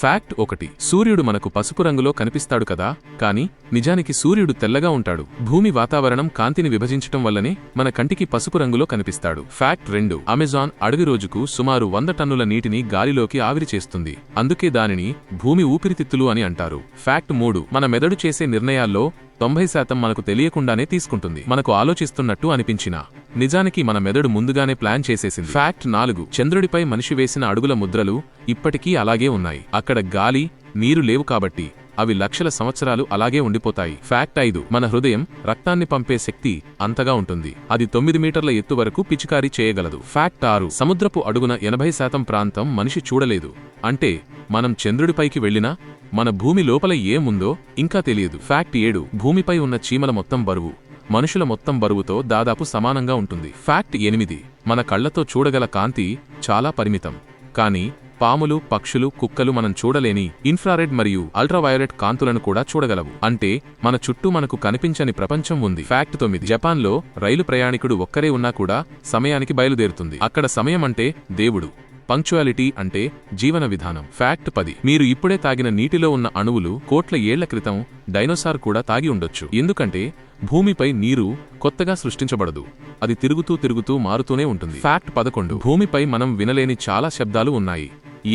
Fact 1 సూర్యుడు మనకు పసుపు రంగులో కనిపిస్తాడు కదా, కానీ నిజానికి సూర్యుడు తెల్లగా ఉంటాడు. భూమి వాతావరణం కాంతిని విభజించటం వల్లనే మన కంటికి పసుపు రంగులో కనిపిస్తాడు. ఫ్యాక్ట్ 2 అమెజాన్ అడవి రోజుకు సుమారు 100 టన్నుల నీటిని గాలిలోకి ఆవిరి చేస్తుంది. అందుకే దానిని భూమి ఊపిరితిత్తులు అని అంటారు. ఫ్యాక్ట్ 3 మన మెదడు చేసే నిర్ణయాల్లో 90% మనకు తెలియకుండానే తీసుకుంటుంది. మనకు ఆలోచిస్తున్నట్టు అనిపించినా నిజానికి మన మెదడు ముందుగానే ప్లాన్ చేసేసింది. ఫ్యాక్ట్ 4 చంద్రుడిపై మనిషి వేసిన అడుగుల ముద్రలు ఇప్పటికీ అలాగే ఉన్నాయి. అక్కడ గాలి, నీరు లేవు కాబట్టి అవి లక్షల సంవత్సరాలు అలాగే ఉండిపోతాయి. ఫ్యాక్ట్ 5 మన హృదయం రక్తాన్ని పంపే శక్తి అంతగా ఉంటుంది. అది 9 మీటర్ల ఎత్తు వరకు పిచికారీ చేయగలదు. ఫ్యాక్ట్ 6 సముద్రపు అడుగున 80% ప్రాంతం మనిషి చూడలేదు. అంటే మనం చంద్రుడిపైకి వెళ్లినా మన భూమి లోపల ఏముందో ఇంకా తెలియదు. ఫ్యాక్ట్ 7 భూమిపై ఉన్న చీమల మొత్తం బరువు మనుషుల మొత్తం బరువుతో దాదాపు సమానంగా ఉంటుంది. ఫ్యాక్ట్ 8 మన కళ్లతో చూడగల కాంతి చాలా పరిమితం. కానీ పాములు, పక్షులు, కుక్కలు మనం చూడలేని ఇన్ఫ్రారెడ్ మరియు అల్ట్రావయోలెట్ కాంతులను కూడా చూడగలవు. అంటే మన చుట్టూ మనకు కనిపించని ప్రపంచం ఉంది. ఫ్యాక్ట్ 9 జపాన్లో రైలు ప్రయాణికుడు ఒక్కరే ఉన్నా కూడా సమయానికి బయలుదేరుతుంది. అక్కడ సమయం అంటే దేవుడు, పంక్చువాలిటీ అంటే జీవన విధానం. ఫ్యాక్ట్ 10 మీరు ఇప్పుడే తాగిన నీటిలో ఉన్న అణువులు కోట్ల ఏళ్ల క్రితం డైనోసార్ కూడా తాగి ఉండొచ్చు. ఎందుకంటే భూమిపై నీరు కొత్తగా సృష్టించబడదు, అది తిరుగుతూ మారుతూనే ఉంటుంది. ఫ్యాక్ట్ 11 భూమిపై మనం వినలేని చాలా శబ్దాలు ఉన్నాయి.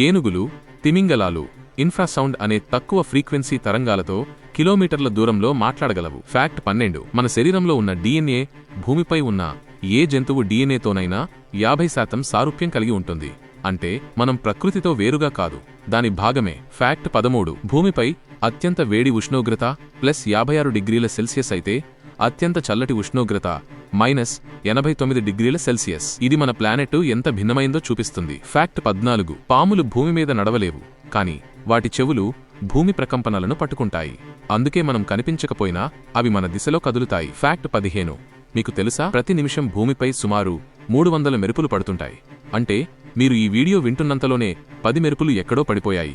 ఏనుగులు, తిమింగలాలు ఇన్ఫ్రాసౌండ్ అనే తక్కువ ఫ్రీక్వెన్సీ తరంగాలతో కిలోమీటర్ల దూరంలో మాట్లాడగలవు. ఫ్యాక్ట్ 12 మన శరీరంలో ఉన్న DNA భూమిపై ఉన్న ఏ జంతువు DNAతోనైనా 50% సారూప్యం కలిగి ఉంటుంది. అంటే మనం ప్రకృతితో వేరుగా కాదు, దాని భాగమే. ఫ్యాక్ట్ 13 భూమిపై అత్యంత వేడి ఉష్ణోగ్రత +56°C అయితే అత్యంత చల్లటి ఉష్ణోగ్రత -89°C. ఇది మన ప్లానెట్ ఎంత భిన్నమైందో చూపిస్తుంది. ఫ్యాక్ట్ 14 పాములు భూమి మీద నడవలేవు, కానీ వాటి చెవులు భూమి ప్రకంపనలను పట్టుకుంటాయి. అందుకే మనం కనిపించకపోయినా అవి మన దిశలో కదులుతాయి. ఫ్యాక్ట్ 15 మీకు తెలుసా, ప్రతి నిమిషం భూమిపై సుమారు 300 మెరుపులు పడుతుంటాయి. అంటే మీరు ఈ వీడియో వింటున్నంతలోనే 10 మెరుపులు ఎక్కడో పడిపోయాయి.